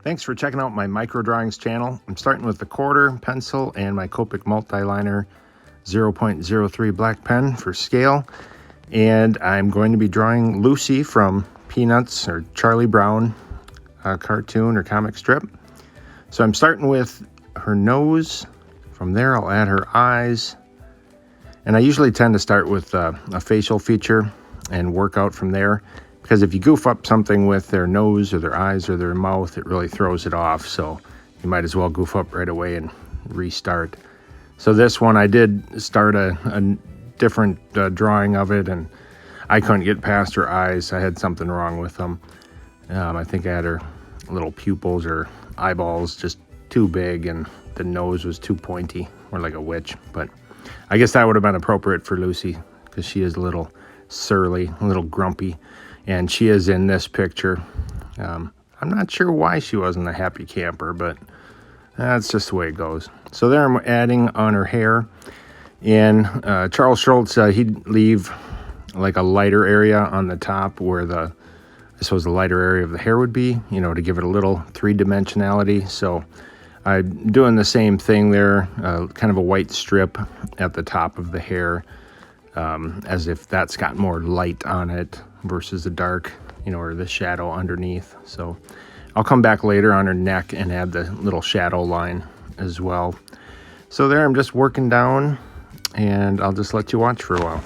Thanks for checking out my micro drawings channel. I'm starting with the quarter pencil and my Copic multiliner 0.03 black pen for scale. And I'm going to be drawing Lucy from Peanuts or Charlie Brown cartoon or comic strip. So I'm starting with her nose. From there I'll add her eyes. And I usually tend to start with a facial feature and work out from there. Because if you goof up something with their nose or their eyes or their mouth, it really throws it off. So you might as well goof up right away and restart. So this one, I did start a different drawing of it, and I couldn't get past her eyes. I had something wrong with them. I think I had her little pupils or eyeballs just too big, and the nose was too pointy, or like a witch. But I guess that would have been appropriate for Lucy, because she is a little surly, a little grumpy. And she is in this picture. I'm not sure why she wasn't a happy camper, but that's just the way it goes. So there I'm adding on her hair. And Charles Schulz, he'd leave like a lighter area on the top where I suppose the lighter area of the hair would be, you know, to give it a little three-dimensionality. So I'm doing the same thing there, kind of a white strip at the top of the hair, as if that's got more light on it versus the dark, you know, or the shadow underneath. So I'll come back later on her neck and add the little shadow line as well. So there I'm just working down, and I'll just let you watch for a while.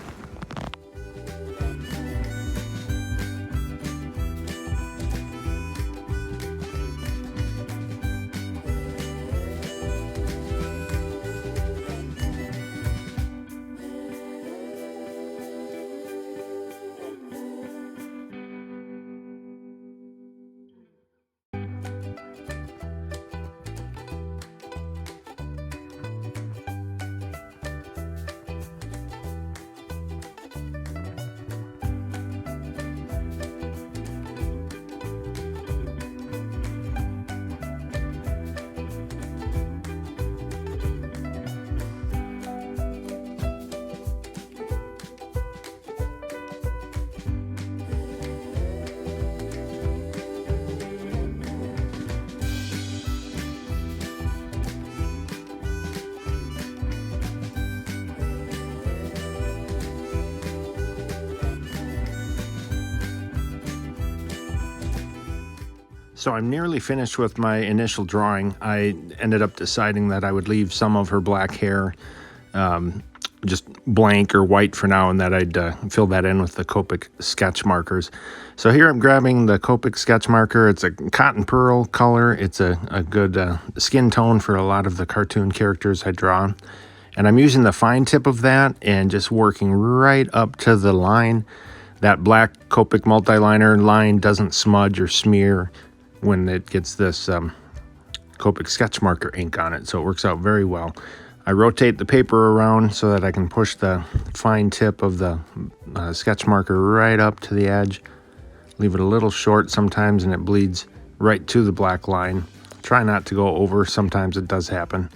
So I'm nearly finished with my initial drawing. I ended up deciding that I would leave some of her black hair just blank or white for now, and that I'd fill that in with the Copic sketch markers. So here I'm grabbing the Copic sketch marker. It's a cotton pearl color. It's a good skin tone for a lot of the cartoon characters I draw. And I'm using the fine tip of that and just working right up to the line. That black Copic multiliner line doesn't smudge or smear when it gets this Copic sketch marker ink on it, so it works out very well. I rotate the paper around so that I can push the fine tip of the sketch marker right up to the edge. Leave it a little short sometimes, and it bleeds right to the black line. Try not to go over. Sometimes it does happen,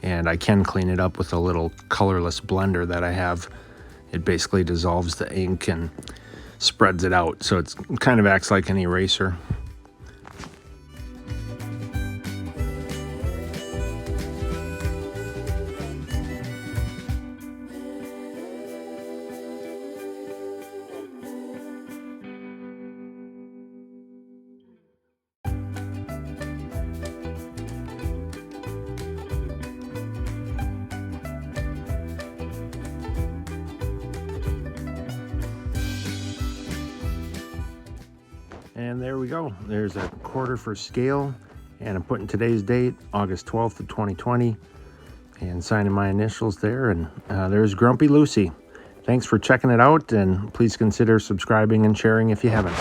and I can clean it up with a little colorless blender that I have. It basically dissolves the ink and spreads it out, so it kind of acts like an eraser. And there we go. There's a quarter for scale, and I'm putting today's date, August 12th of 2020, and signing my initials there. And there's Grumpy Lucy. Thanks for checking it out, and please consider subscribing and sharing if you haven't.